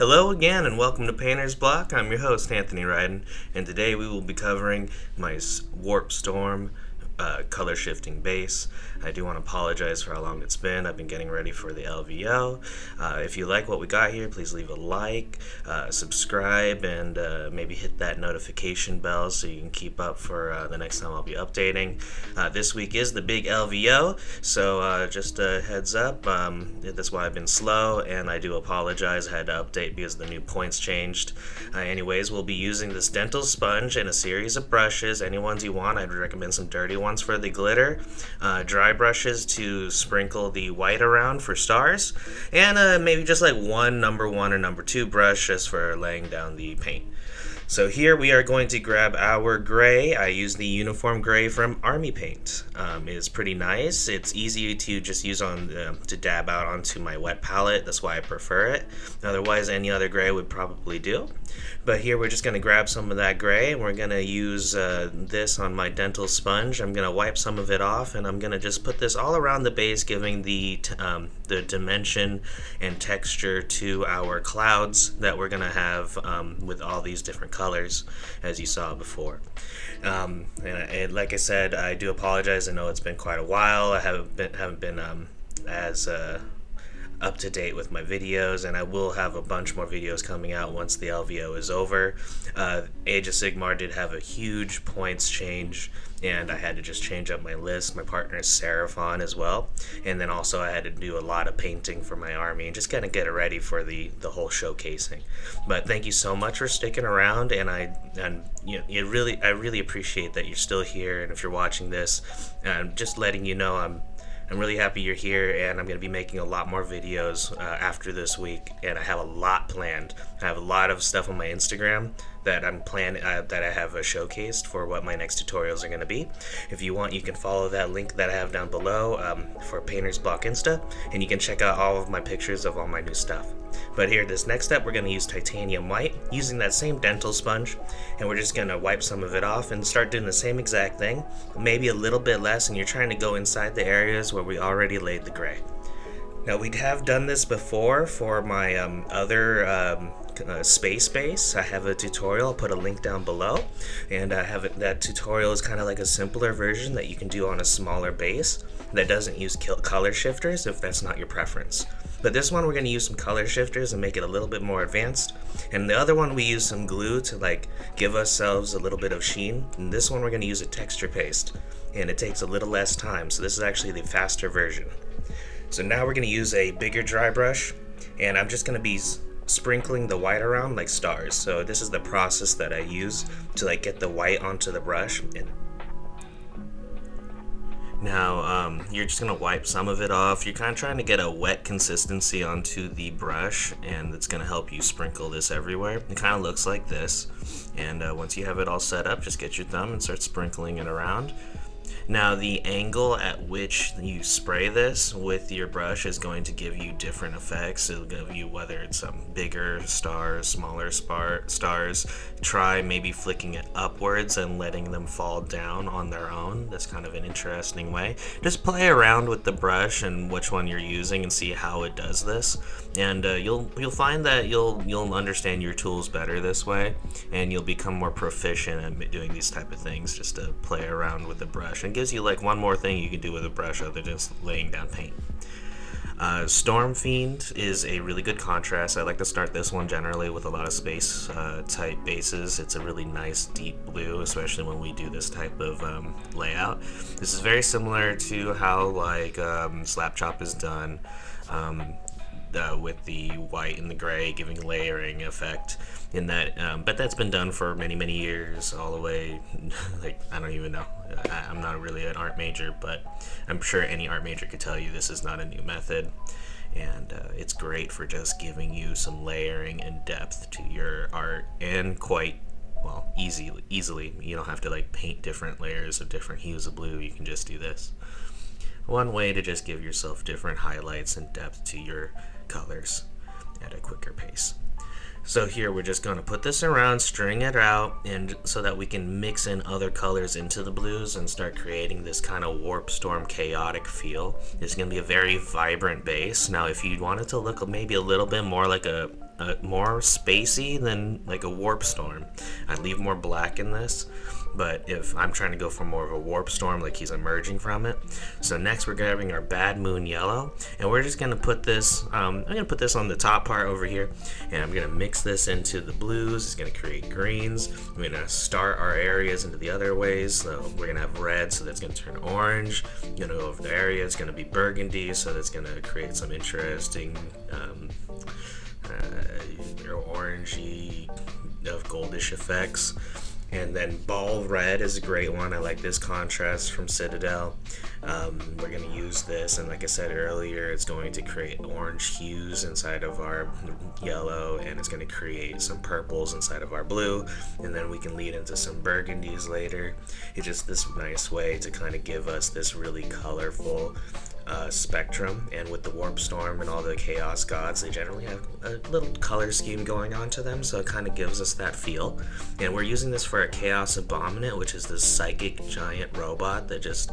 Hello again and welcome to Painter's Block. I'm your host Anthony Ryden, and today we will be covering my Warpstorm color shifting base. I do want to apologize for how long it's been. I've been getting ready for the LVO. If you like what we got here, please leave a like, subscribe, and maybe hit that notification bell so you can keep up for the next time I'll be updating. This week is the big LVO, so just a heads up, that's why I've been slow, and I do apologize. I had to update because the new points changed. Anyways, we'll be using this dental sponge and a series of brushes. Any ones you want. I'd recommend some dirty ones for the glitter, dry brushes to sprinkle the white around for stars, and maybe just like one number 1 or number 2 brush just for laying down the paint. So here we are going to grab our gray. I use the uniform gray from Army Paint. It's pretty nice. It's easy to just use on to dab out onto my wet palette. That's why I prefer it. Otherwise, any other gray would probably do. But here we're just going to grab some of that gray, and we're going to use this on my dental sponge. I'm going to wipe some of it off, and I'm going to just put this all around the base, giving the dimension and texture to our clouds that we're going to have with all these different colors, as you saw before. And like I said, I do apologize. I know it's been quite a while. I haven't been as up to date with my videos, and I will have a bunch more videos coming out once the LVO is over. Age of Sigmar did have a huge points change, and I had to just change up my list. My partner is Seraphon as well, and then also I had to do a lot of painting for my army and just kind of get it ready for the whole showcasing. But thank you so much for sticking around, and I really appreciate that you're still here, and if you're watching this, just letting you know I'm really happy you're here, and I'm going to be making a lot more videos after this week, and I have a lot planned. I have a lot of stuff on my Instagram that I'm planning, that I have showcased for what my next tutorials are going to be. If you want, you can follow that link that I have down below for Painter's Block Insta, and you can check out all of my pictures of all my new stuff. But here, this next step, we're going to use titanium white, using that same dental sponge, and we're just going to wipe some of it off and start doing the same exact thing, maybe a little bit less, and you're trying to go inside the areas where we already laid the gray. Now, we have done this before for my other space base. I have a tutorial. I'll put a link down below, and that tutorial is kind of like a simpler version that you can do on a smaller base that doesn't use color shifters if that's not your preference. But this one, we're going to use some color shifters and make it a little bit more advanced. And the other one, we use some glue to like give ourselves a little bit of sheen. And this one, we're going to use a texture paste, and it takes a little less time. So this is actually the faster version. So now we're going to use a bigger dry brush, and I'm just going to be sprinkling the white around like stars. So this is the process that I use to like get the white onto the brush. And now you're just going to wipe some of it off. You're kind of trying to get a wet consistency onto the brush, and it's going to help you sprinkle this everywhere. It kind of looks like this, and once you have it all set up, just get your thumb and start sprinkling it around. Now, the angle at which you spray this with your brush is going to give you different effects. It'll give you whether it's bigger stars, smaller stars. Try maybe flicking it upwards and letting them fall down on their own. That's kind of an interesting way. Just play around with the brush and which one you're using and see how it does this. And you'll find that you'll understand your tools better this way, and you'll become more proficient at doing these type of things, just to play around with the brush. And gives you like one more thing you can do with a brush other than just laying down paint. Storm Fiend is a really good contrast. I like to start this one generally with a lot of space type bases. It's a really nice deep blue, especially when we do this type of layout. This is very similar to how like Slap Chop is done. With the white and the gray giving layering effect in that, but that's been done for many years, all the way, like, I don't even know. I'm not really an art major, but I'm sure any art major could tell you this is not a new method, and it's great for just giving you some layering and depth to your art, and quite well easily. You don't have to like paint different layers of different hues of blue. You can just do this. One way to just give yourself different highlights and depth to your colors at a quicker pace. So here we're just going to put this around, string it out, and so that we can mix in other colors into the blues and start creating this kind of Warpstorm chaotic feel. It's going to be a very vibrant base. Now if you want it to look maybe a little bit more like a more spacey than like a Warpstorm. I'd leave more black in this, but if I'm trying to go for more of a Warpstorm, like he's emerging from it. So next we're grabbing our Bad Moon Yellow, and we're just gonna put this, I'm gonna put this on the top part over here, and I'm gonna mix this into the blues. It's gonna create greens. We're gonna start our areas into the other ways. So we're gonna have red, so that's gonna turn orange. You're gonna go over the area, it's gonna be burgundy, so that's gonna create some interesting orangey of goldish effects. And then Baal Red is a great one. I like this contrast from Citadel. We're going to use this, and like I said earlier, it's going to create orange hues inside of our yellow, and it's going to create some purples inside of our blue, and then we can lead into some burgundies later. It's just this nice way to kind of give us this really colorful spectrum. And with the Warpstorm and all the Chaos Gods, they generally have a little color scheme going on to them, so it kind of gives us that feel. And we're using this for a Chaos Abominant, which is this psychic giant robot that just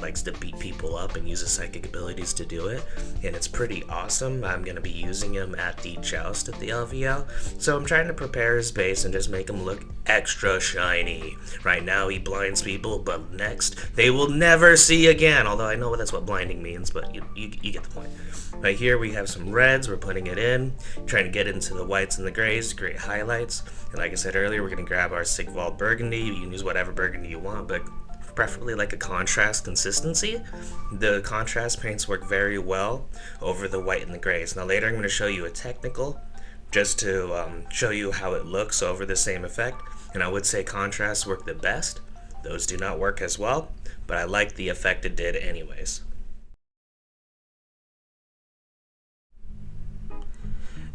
likes to beat people up and uses psychic abilities to do it, and it's pretty awesome. I'm going to be using him at the Joust at the LVL, so I'm trying to prepare his base and just make him look extra shiny. Right now he blinds people, but next they will never see again, although I know that's what blinding means, but you get the point. Right here we have some reds, we're putting it in, trying to get into the whites and the grays to create highlights. And like I said earlier, we're going to grab our Sigvald Burgundy. You can use whatever burgundy you want, but preferably like a contrast consistency. The contrast paints work very well over the white and the grays. Now later I'm going to show you a technical just to show you how it looks over the same effect, and I would say contrasts work the best. Those do not work as well, but I like the effect it did anyways.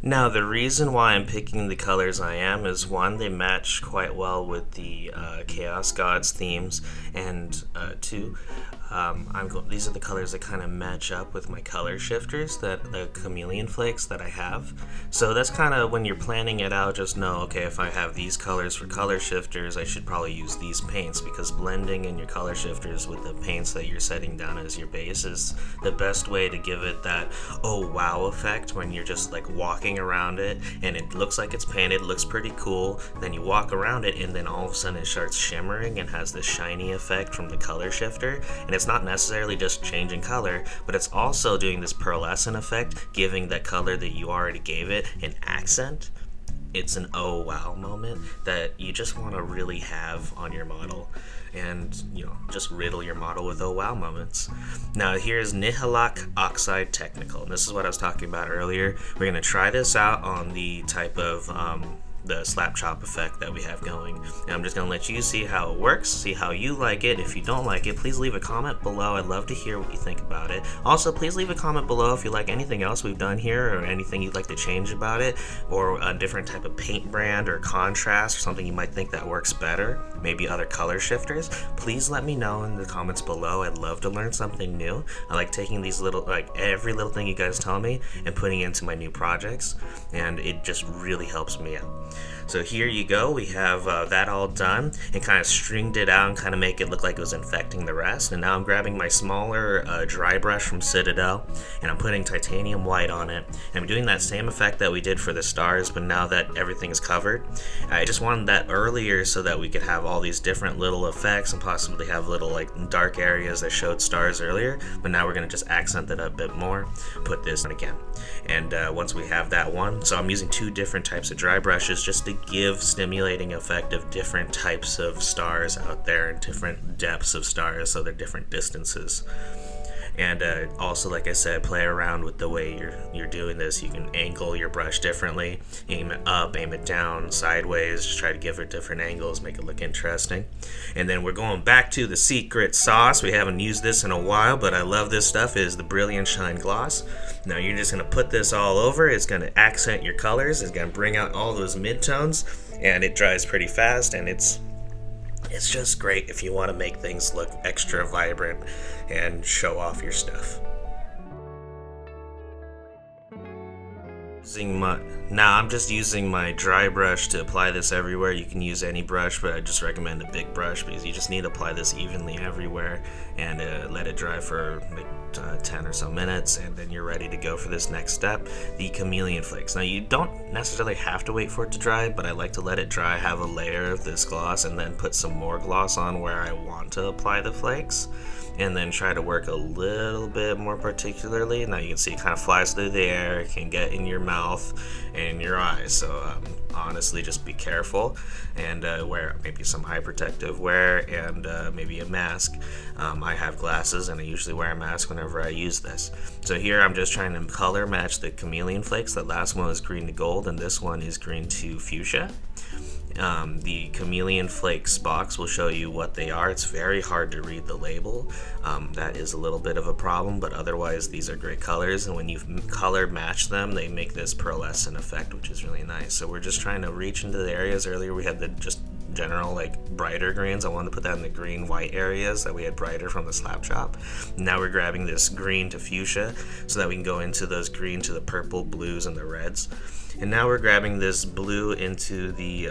Now, the reason why I'm picking the colors I am is, one, they match quite well with the Chaos Gods themes, and two, these are the colors that kind of match up with my color shifters, the Chameleon flakes that I have. So that's kind of, when you're planning it out, just know, okay, if I have these colors for color shifters, I should probably use these paints, because blending in your color shifters with the paints that you're setting down as your base is the best way to give it that oh wow effect when you're just like walking around it and it looks like it's painted, looks pretty cool, then you walk around it and then all of a sudden it starts shimmering and has this shiny effect from the color shifter. And it's not necessarily just changing color, but it's also doing this pearlescent effect, giving that color that you already gave it an accent. It's an oh wow moment that you just want to really have on your model, and just riddle your model with oh wow moments. Now here's Nihilakh Oxide Technical, and this is what I was talking about earlier. We're going to try this out on the type of the slap chop effect that we have going, and I'm just going to let you see how it works, see how you like it. If you don't like it, please leave a comment below. I'd love to hear what you think about it. Also, please leave a comment below if you like anything else we've done here, or anything you'd like to change about it, or a different type of paint brand or contrast, or something you might think that works better, maybe other color shifters. Please let me know in the comments below. I'd love to learn something new. I like taking these little, like every little thing you guys tell me and putting it into my new projects, and it just really helps me out. So here you go, we have that all done, and kind of stringed it out and kind of make it look like it was infecting the rest. And now I'm grabbing my smaller dry brush from Citadel, and I'm putting titanium white on it. And I'm doing that same effect that we did for the stars, but now that everything is covered. I just wanted that earlier so that we could have all these different little effects and possibly have little like dark areas that showed stars earlier, but now we're going to just accent it a bit more, put this on again. And once we have that one, so I'm using two different types of dry brushes just to give stimulating effect of different types of stars out there and different depths of stars, so they're different distances. And also, like I said, play around with the way you're doing this. You can angle your brush differently, aim it up, aim it down, sideways, just try to give it different angles, make it look interesting. And then we're going back to the secret sauce. We haven't used this in a while, but I love this stuff, is the Brilliant Shine Gloss. Now you're just going to put this all over. It's going to accent your colors. It's going to bring out all those midtones, and it dries pretty fast, and it's just great if you want to make things look extra vibrant and show off your stuff. Now I'm just using my dry brush to apply this everywhere. You can use any brush, but I just recommend a big brush because you just need to apply this evenly everywhere and let it dry for like 10 or so minutes, and then you're ready to go for this next step, the Chameleon flakes. Now you don't necessarily have to wait for it to dry, but I like to let it dry, have a layer of this gloss, and then put some more gloss on where I want to apply the flakes, and then try to work a little bit more particularly. Now you can see it kind of flies through the air, it can get in your mouth and your eyes, so honestly just be careful and wear maybe some eye protective wear and maybe a mask. I have glasses and I usually wear a mask whenever I use this. So here I'm just trying to color match the Chameleon flakes. The last one was green to gold and this one is green to fuchsia. The Chameleon Flakes box will show you what they are. It's very hard to read the label. That is a little bit of a problem, but otherwise these are great colors, and when you color match them, they make this pearlescent effect, which is really nice. So we're just trying to reach into the areas. Earlier we had the just general like brighter greens. I wanted to put that in the green white areas that we had brighter from the slap chop. Now we're grabbing this green to fuchsia so that we can go into those green to the purple, blues, and the reds. And now we're grabbing this blue into the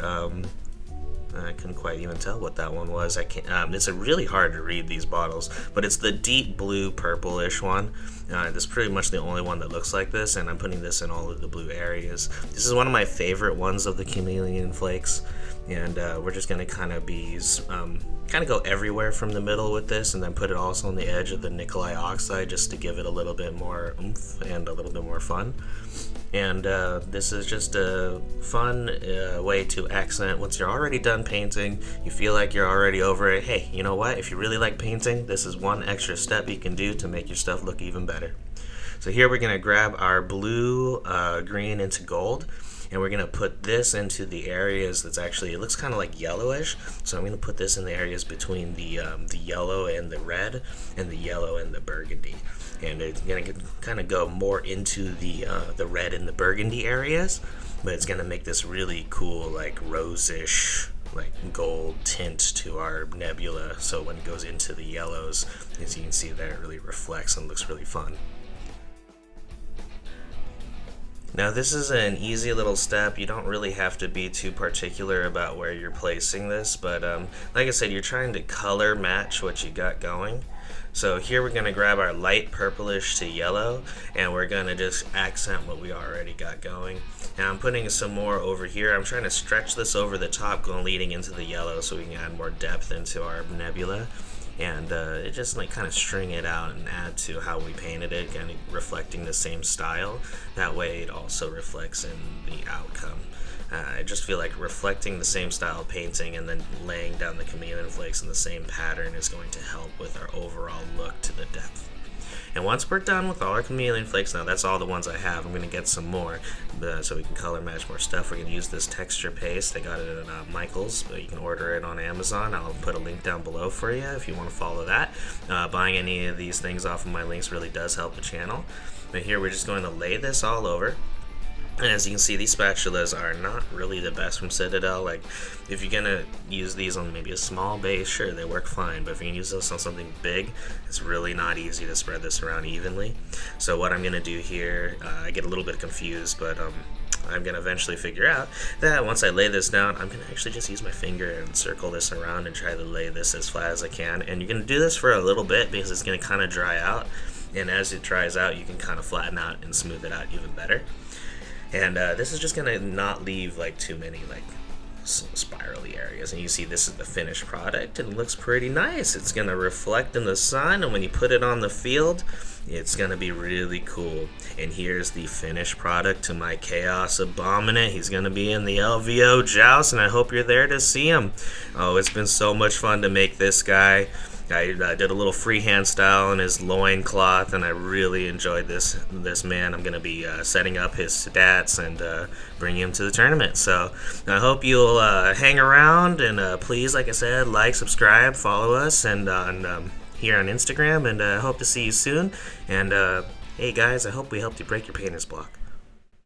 I couldn't quite even tell what that one was. I can't. It's really hard to read these bottles, but it's the deep blue purplish one. This is pretty much the only one that looks like this, and I'm putting this in all of the blue areas. This is one of my favorite ones of the Chameleon Flakes, and we're just going to kind of go everywhere from the middle with this, and then put it also on the edge of the Nihilakh oxide just to give it a little bit more oomph and a little bit more fun. And this is just a fun way to accent once you're already done painting, you feel like you're already over it. Hey, you know what? If you really like painting, this is one extra step you can do to make your stuff look even better. So here we're going to grab our blue, green into gold, and we're going to put this into the areas that's actually, it looks kind of like yellowish, so I'm going to put this in the areas between the yellow and the red, and the yellow and the burgundy. And it's going to kind of go more into the red and the burgundy areas, but it's going to make this really cool, like rosish, like gold tint to our nebula. So when it goes into the yellows, as you can see there, it really reflects and looks really fun. Now this is an easy little step. You don't really have to be too particular about where you're placing this, but like I said, you're trying to color match what you got going. So here we're going to grab our light purplish to yellow, and we're going to just accent what we already got going. Now I'm putting some more over here. I'm trying to stretch this over the top, going leading into the yellow so we can add more depth into our nebula. And it just like kind of string it out and add to how we painted it, kind of reflecting the same style. That way it also reflects in the outcome. I just feel like reflecting the same style of painting and then laying down the Chameleon flakes in the same pattern is going to help with our overall look to the depth. And once we're done with all our Chameleon flakes, now that's all the ones I have. I'm going to get some more so we can color match more stuff. We're going to use this texture paste. I got it at Michael's, but you can order it on Amazon. I'll put a link down below for you if you want to follow that. Buying any of these things off of my links really does help the channel. But here we're just going to lay this all over. And as you can see, these spatulas are not really the best from Citadel. Like, if you're gonna use these on maybe a small base, sure, they work fine. But if you can use this on something big, it's really not easy to spread this around evenly. So what I'm gonna do here, I get a little bit confused, but I'm gonna eventually figure out that once I lay this down, I'm gonna actually just use my finger and circle this around and try to lay this as flat as I can. And you're gonna do this for a little bit because it's gonna kind of dry out. And as it dries out, you can kind of flatten out and smooth it out even better. And this is just gonna not leave like too many like spirally areas. And you see this is the finished product, and it looks pretty nice. It's gonna reflect in the sun, and when you put it on the field, it's gonna be really cool. And here's the finished product to my Chaos Abominant. He's gonna be in the LVO Joust, and I hope you're there to see him. Oh, it's been so much fun to make this guy. I did a little freehand style in his loincloth, and I really enjoyed this man. I'm going to be setting up his stats and bringing him to the tournament. So I hope you'll hang around, and please, like I said, like, subscribe, follow us, and here on Instagram, and I hope to see you soon. And hey guys, I hope we helped you break your painter's block.